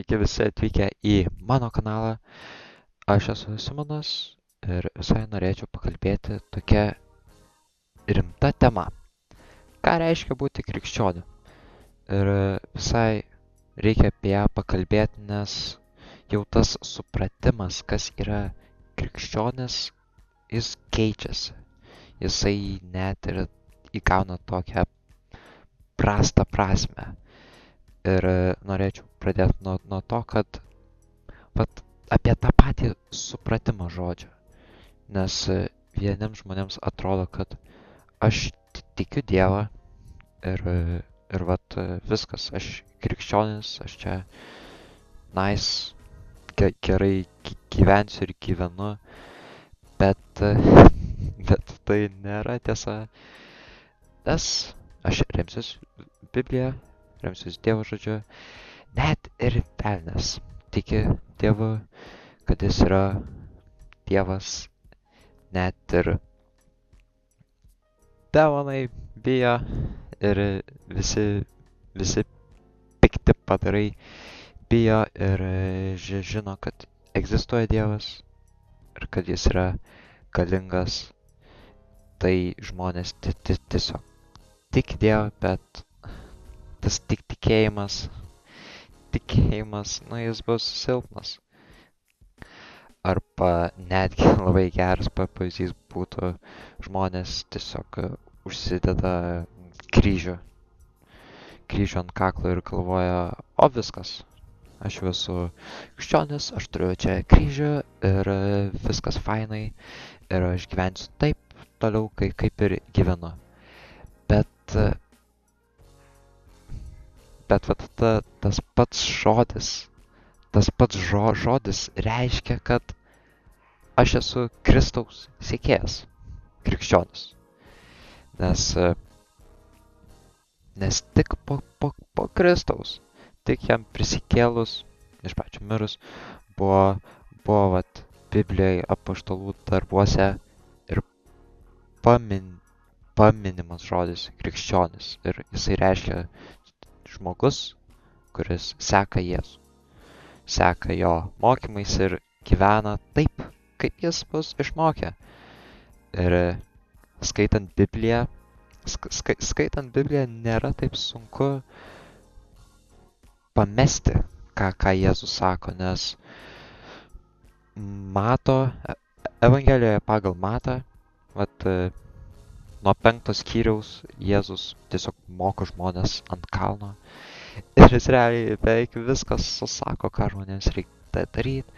Sveiki visi atvykę į mano kanalą. Aš esu Simonas ir visai norėčiau pakalbėti tokia rimta tema. Ką reiškia būti krikščioniu? Ir visai reikia apie ją pakalbėti, nes jau tas supratimas, kas yra krikščionis, jis keičiasi. Jisai net ir įgauna tokią prastą prasmę. Ir norėčiau pradėti nuo to, kad apie tą patį supratimą žodžio. Nes vieniems žmonėms atrodo, kad aš tikiu Dievą ir viskas, aš krikščionis, aš čia nice, gerai gyvensiu ir gyvenu, bet tai nėra tiesa, nes aš remsiuos Bibliją, remsiuos Dievo žodžiu, net ir velnias tiki Dievu, kad jis yra Dievas, net ir demonai bijo ir visi pikti padarai bijo ir žino, kad egzistuoja Dievas ir kad jis yra galingas. Tai žmonės tiesiog tiki Dievą, bet tas tikėjimas, jis bus silpnas. Arba netgi labai geras pavyzdys būtų žmonės tiesiog užsideda kryžių ant kaklo ir galvoja, o viskas, aš jau esu krikščionis, aš turiu čia kryžių ir viskas fainai ir aš gyvensiu taip toliau, kaip ir gyvenu. Bet tas pats žodis reiškia, kad aš esu Kristaus sekėjas, krikščionis. Nes tik po Kristaus, tik jam prisikėlus, iš pačių mirus, buvo Biblijoje apaštalų darbuose ir paminimas žodis krikščionis. Ir jisai reiškia žmogus, kuris seka Jėzų, seka jo mokymais ir gyvena taip, kaip jis bus išmokę. Ir skaitant Bibliją nėra taip sunku pamesti, ką Jėzus sako, nes Evangelijoje pagal Matą, nuo 5 skyriaus Jėzus tiesiog moko žmonės ant kalno ir jis realiai beveik viskas susako, ką žmonėms reikia daryti,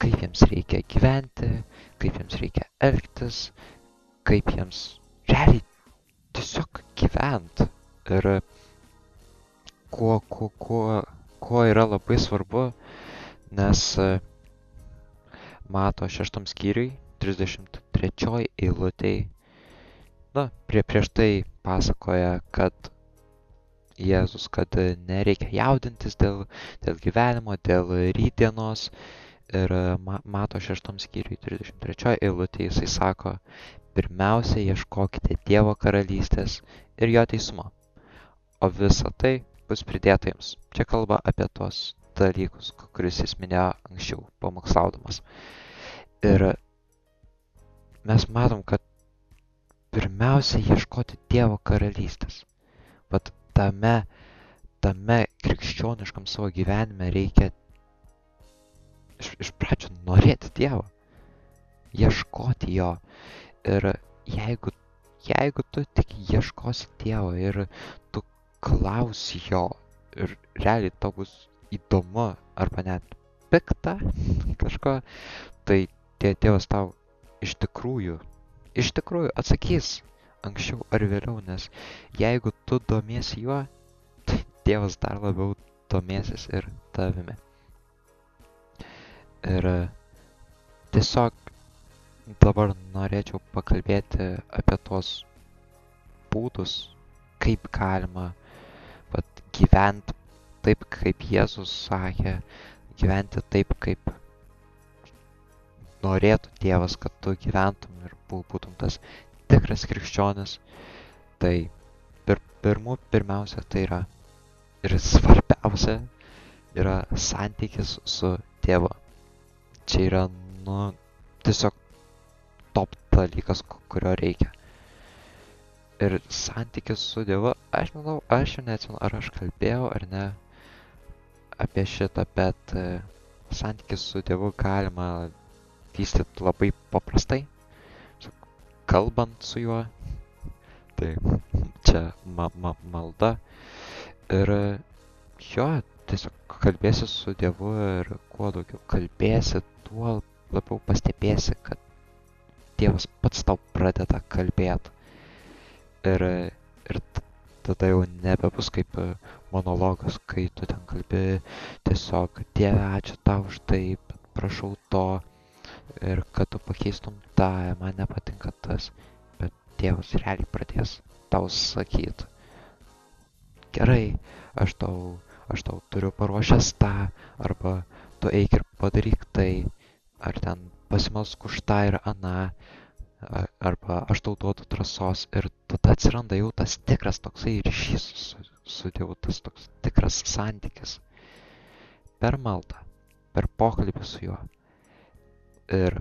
kaip jiems reikia gyventi, kaip jiems reikia elgtis, kaip jiems realiai tiesiog gyventi. Ir kuo yra labai svarbu, nes Mato 6 skyriui, 33 eilutėj, prieš tai pasakoja, kad Jėzus, kad nereikia jaudintis dėl gyvenimo, dėl rytdienos. Ir Mato 6 skyriui 33 eilutėje jisai sako, pirmiausia ieškokite Dievo karalystės ir jo teisumo, o visa tai bus pridėta jums. Čia kalba apie tos dalykus, kuris jis minėjo anksčiau, pamokslaudamas. Ir mes matom, kad pirmiausia ieškoti Dievo karalystės. Tame krikščioniškam savo gyvenime reikia iš pradžių norėti Dievą, ieškoti jo. Ir jeigu tu tik ieškosi Dievo ir tu klausi jo ir realiai tau bus įdomu arba net pikta kažko, tai Dievas tau iš tikrųjų atsakys anksčiau ar vėliau, nes jeigu tu domiesi juo, tai Dievas dar labiau domėsis ir tavimi. Ir tiesiog dabar norėčiau pakalbėti apie tuos būdus, kaip galima gyventi taip, kaip Jėzus sakė, gyventi taip, kaip norėtų Dievas, kad tu gyventum ir būtum tas tikras krikščionis. Tai pirmiausia tai yra ir svarbiausia, yra santykis su Dievu. Čia yra, tiesiog top dalykas, kurio reikia. Ir santykis su Dievu, aš jau neatsimenu, ar aš kalbėjau ar ne apie šitą, bet santykis su Dievu galima vystyti labai paprastai, kalbant su juo. Tai čia malda. Ir jo, tiesiog kalbėsi su Dievu ir kuo daugiau kalbėsi, tuo labiau pastebėsi, kad Dievas pats tau pradeda kalbėti. Ir tada jau nebebus kaip monologas, kai tu ten kalbi tiesiog Dieve, ačiū tau už tai, bet prašau to ir kad tu pakeistum tą, man nepatinka tas, bet Dievas realiai pradės tau sakyti, gerai, aš tau turiu paruošęs tą, arba tu eik ir padaryk tai, ar ten pasimelsk už tą ir aną, arba aš tau duodu drąsos ir tada atsiranda jau tas tikras toksai ryšys su Dievu, tas toks tikras santykis per maldą, per pokalbį su juo. Ir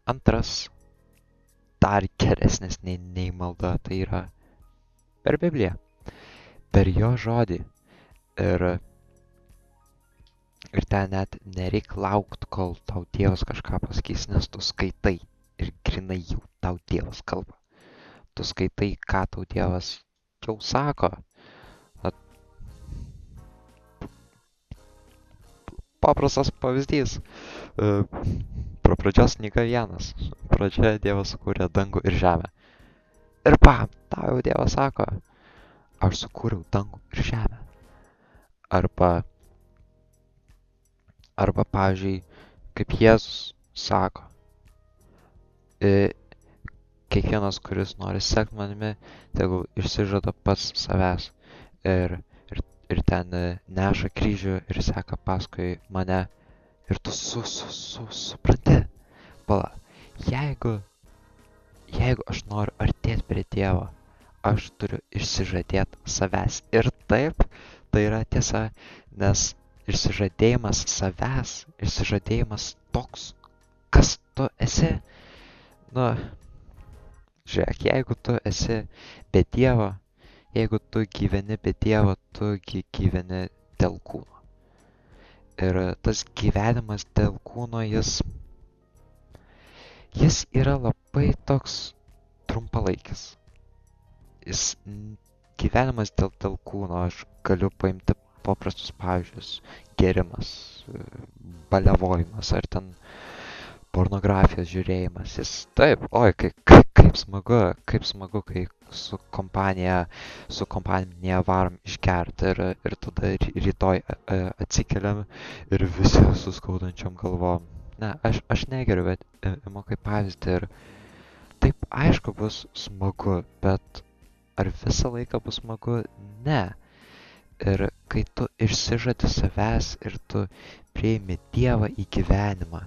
antras, dar geresnis nei malda, tai yra per Bibliją, per jo žodį. Ir ten net nereik laukt, kol tau Dievas kažką pasakys, nes tu skaitai ir grinai jau tau Dievas kalba. Tu skaitai, ką tau Dievas jau sako. Paprastas pavyzdys. Pradžios knyga 1. Pradžioje Dievas sukūrė dangų ir žemę. Ir tau jau Dievas sako, aš sukūriau dangų ir žemę. Arba pavyzdžiui, kaip Jėzus sako, kiekvienas, kuris nori sekti manimi, tegul išsižada pats savęs ir ten neša kryžių ir seka paskui mane. Ir tu supranti, pala, jeigu aš noriu artėti prie Dievo, aš turiu išsižadėti savęs. Ir taip, tai yra tiesa, nes išsižadėjimas savęs, išsižadėjimas toks, kas tu esi. Žiūrėk, jeigu tu esi be Dievo, jeigu tu gyveni be Dievo, tu gyveni dėl kūno. Ir tas gyvenimas dėl kūno, jis yra labai toks trumpalaikis. Gyvenimas dėl kūno, aš galiu paimti paprastus pavyzdžius, gėrimas, baliavojimas ar ten pornografijos žiūrėjimas. Jis taip, oi, kaip smagu, kai su kompanija varom išgerti ir tada rytoj atsikeliam ir visi su skaudančiom galvom. Ne, aš negeriu, bet imu kaip pavyzdį ir taip aišku bus smagu, bet ar visą laiką bus smagu? Ne. Ir kai tu išsižadi savęs ir tu priimi Dievą į gyvenimą,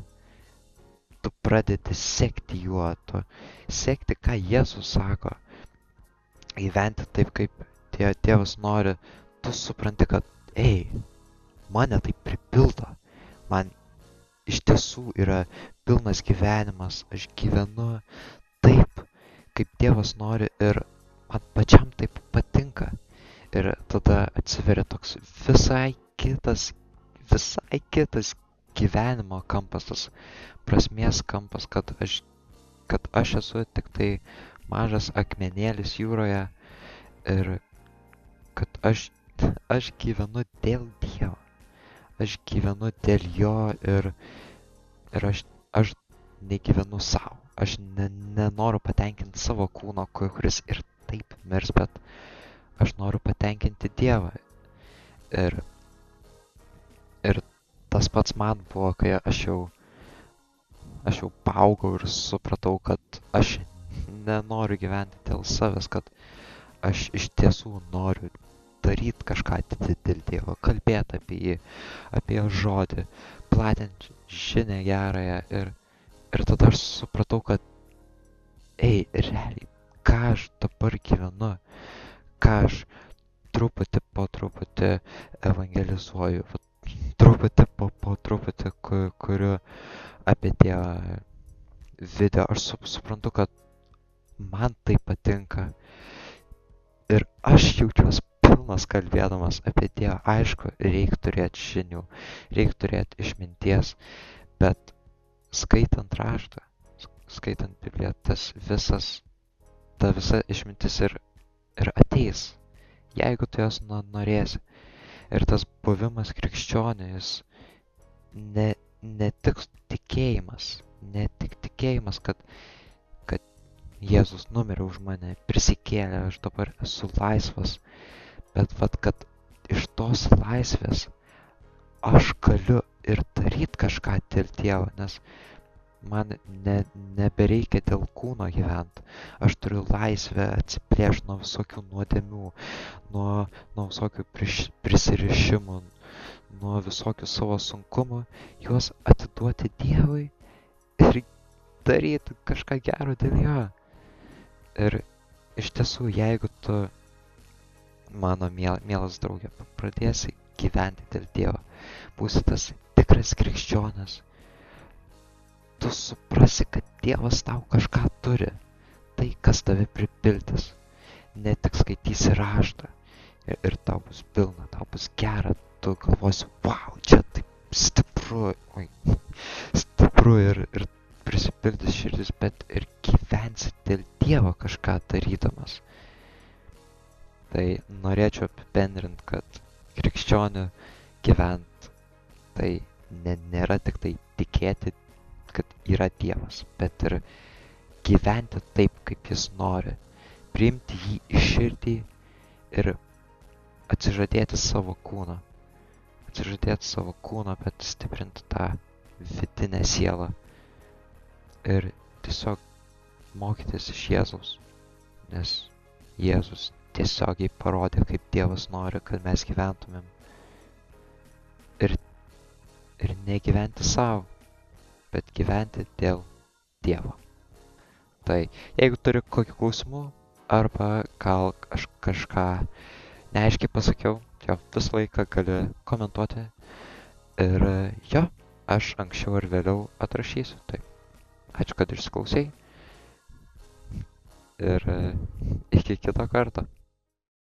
tu pradedi sekti juo, tu sekti, ką Jėzus sako, gyventi taip, kaip Dievas nori, tu supranti, kad, mane tai pripildo, man iš tiesų yra pilnas gyvenimas, aš gyvenu taip, kaip Dievas nori ir man pačiam taip patinka. Ir tada atsiveria toks visai kitas gyvenimo kampas, tas prasmės kampas, kad aš esu tik tai mažas akmenėlis jūroje ir kad aš gyvenu dėl Dievo, aš gyvenu dėl jo ir aš negyvenu savo, aš nenoriu patenkinti savo kūno, kuris ir taip mirs, bet aš noriu patenkinti Dievą. Ir tas pats man buvo, kai aš jau paaugau ir supratau, kad aš nenoriu gyventi dėl savęs, kad aš iš tiesų noriu daryti kažką dėl Dievo, kalbėti apie jį, apie jo žodį, platinti žinią gerąją ir tada aš supratau, kad realiai, ką aš dabar gyvenu, ką aš truputį po truputį evangelizuoju, truputį po truputį kuriu apie Dievą video. Aš suprantu, kad man tai patinka ir aš jaučiuosi pilnas kalbėdamas apie Dievą. Aišku, reik turėti žinių, reik turėti išminties, bet skaitant raštą, skaitant Bibliją, ta visa išmintis ir ateis, jeigu tu jos norėsi. Ir tas buvimas krikščionis ne tik tikėjimas, kad Jėzus numirė už mane, prisikėlė, aš dabar esu laisvas, bet kad iš tos laisvės aš galiu ir daryti kažką dėl Dievo, nes man nebereikia dėl kūno gyventi. Aš turiu laisvę atsiplėšti nuo visokių nuodėmių, nuo visokių prisirišimų, nuo visokių savo sunkumų, juos atiduoti Dievui ir daryti kažką gero dėl jo. Ir iš tiesų, jeigu tu, mano mielas draugė, pradėsi gyventi dėl Dievo, būsi tas tikras krikščionis, tu suprasi, kad Dievas tau kažką turi, tai, kas tave pripildys. Ne tik skaitysi raštą ir tau bus pilna, tau bus gera, tu galvosi, wow, čia taip stipru ir prisipildys širdis, bet ir gyvensi dėl Dievo kažką darydamas. Tai norėčiau apibendrinti, kad krikščionių gyvent, tai nėra tik tai tikėti, kad yra Dievas, bet ir gyventi taip, kaip Jis nori, priimti jį į širdį ir atsižadėti savo kūną, bet stiprinti tą vidinę sielą ir tiesiog mokytis iš Jėzaus, nes Jėzus tiesiogiai parodė, kaip Dievas nori, kad mes gyventumėm ir negyventi savo, bet gyventi dėl Dievo. Tai jeigu turi kokių klausimų arba gal aš kažką neaiškiai pasakiau, jo, visą laiką gali komentuoti ir jo, aš anksčiau ar vėliau atrašysiu. Tai ačiū, kad išklausei ir iki kito karto.